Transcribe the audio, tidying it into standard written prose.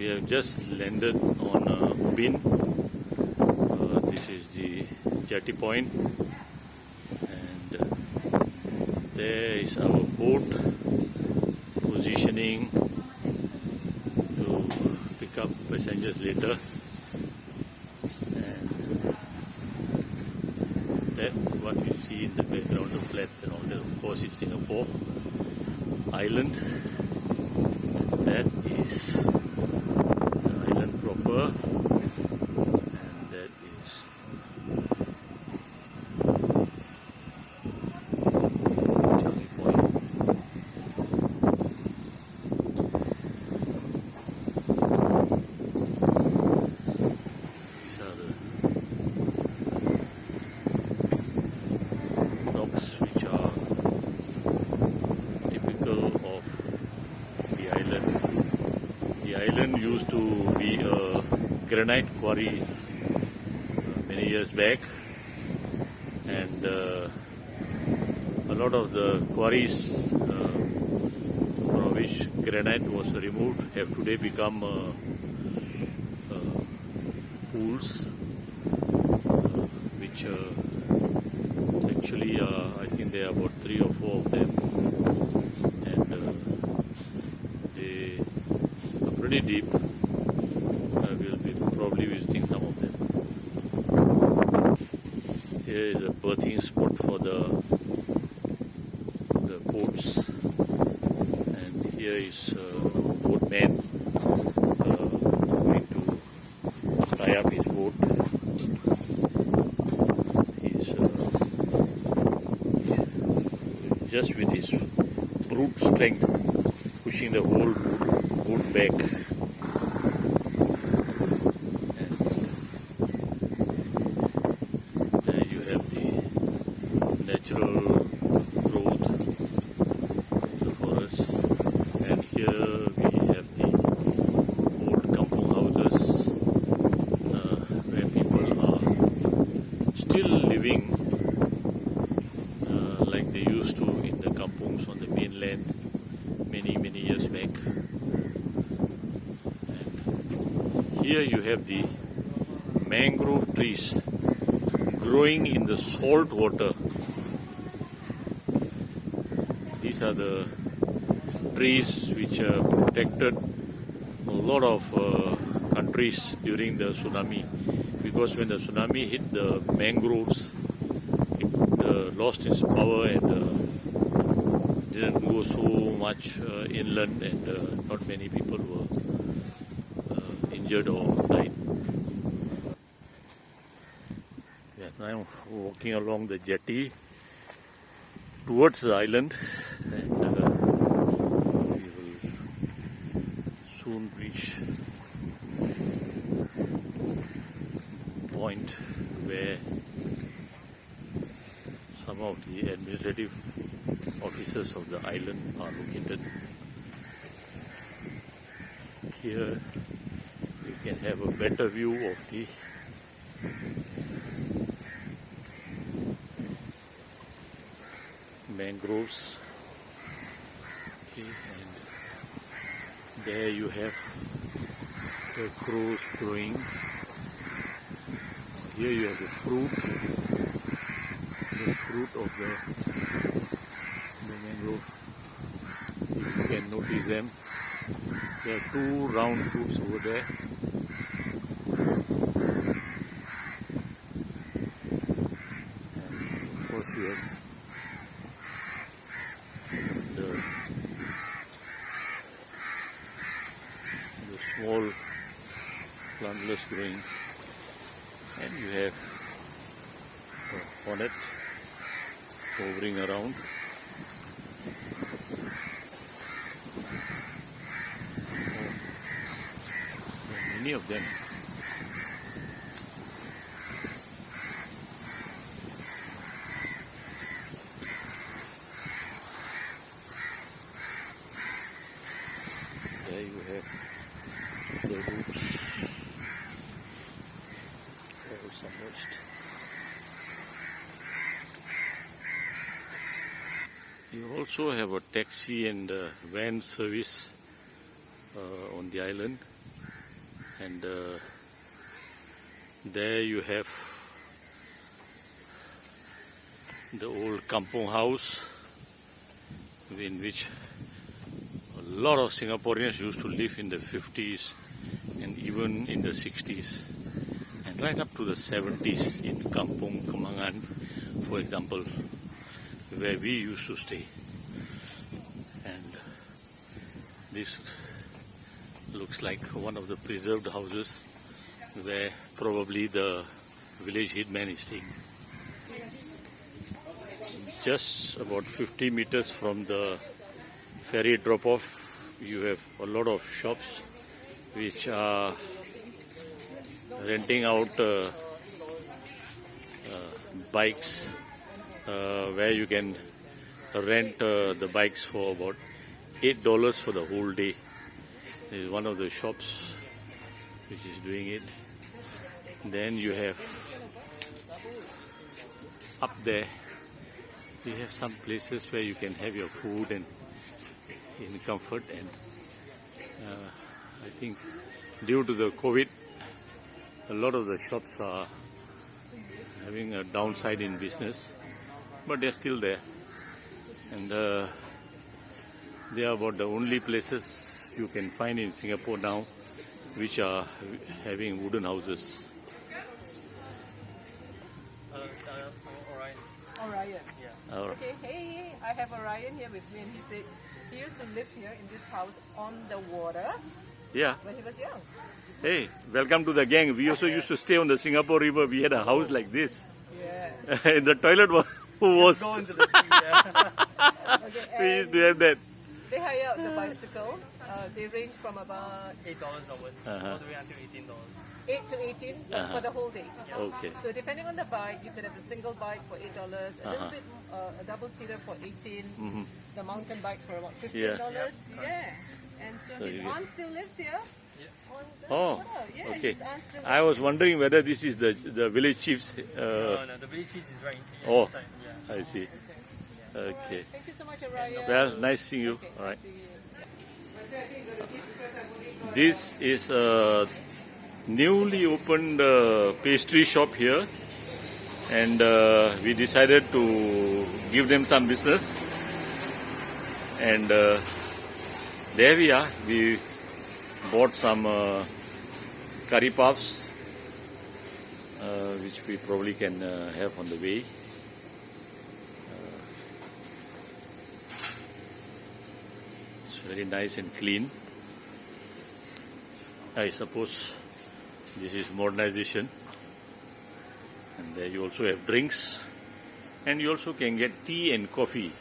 We have just landed on Ubin. This is the jetty point, and there is our boat positioning to pick up passengers later. And that what you see in the background, the flats and all that, of course, is Singapore Island. And that is the island proper, and that is Changi Point. These are the docks which are typical of the island. The island used to be a granite quarry many years back, and a lot of the quarries from which granite was removed have today become pools, which actually I think there are about 3 or 4 of them, and they are pretty deep. We'll be probably visiting some of them. Here is a berthing spot for the boats, and here is boatman going to tie up his boat. He's just with his brute strength pushing the whole boat back. Natural growth of the forest, and here we have the old kampung houses where people are still living like they used to in the kampungs on the mainland many years back. And here you have the mangrove trees growing in the salt water. These are the trees which protected a lot of countries during the tsunami, because when the tsunami hit the mangroves, it lost its power and didn't go so much inland, and not many people were injured or died. We are now walking along the jetty towards the island, and we will soon reach point where some of the administrative offices of the island are located. Here we can have a better view of the mangroves. Okay, and there you have the crows growing. Here you have the fruit of the mangrove. If you can notice them, there are 2 round fruits over there. And of course you have the small plantlets growing, and you have a hornet hovering around. There are many of them. There you have the roots all submerged. You also have a taxi and van service on the island. and there you have the old kampung house in which a lot of Singaporeans used to live in the 50s and even in the 60s and right up to the 70s in Kampung Kemangan, for example, where we used to stay. And this looks like one of the preserved houses where probably the village headman is staying. Just about 50 meters from the ferry drop-off, you have a lot of shops which are renting out bikes, where you can rent the bikes for about $8 for the whole day. This is one of the shops which is doing it. Then you have up there, you have some places where you can have your food and in comfort, and I think due to the COVID, a lot of the shops are having a downside in business, but they're still there, and they are about the only places you can find in Singapore now which are having wooden houses. Orion. Yeah. Okay, hey, I have Orion here with me, and he said he used to live here in this house on the water Yeah. when he was young. Hey, welcome to the gang. We also used to stay on the Singapore River. We had a house like this. Yeah. The toilet was Go into the sea, yeah. Okay, we used and to have that. they hire out the bicycles. They range from about $8 onwards, all the way until $18. 8 to 18 for the whole day. Okay. So depending on the bike, you could have a single bike for $8, a little bit, a double seater for 18, the mountain bikes for about $15. Yeah. And so his you- aunt still lives here. On the Oh, water. Yeah, okay. his aunt still I was wondering whether this is the village chief's. No, the village cheese is right Oh. inside. Yeah. I see. Okay. Thank you so much, Orion. Well, nice seeing you. Okay, All right. see you. This is a newly opened pastry shop here, and we decided to give them some business. And there we are. We bought some curry puffs, which we probably can have on the way. It's very nice and clean. I suppose this is modernization. And there you also have drinks, and you also can get tea and coffee.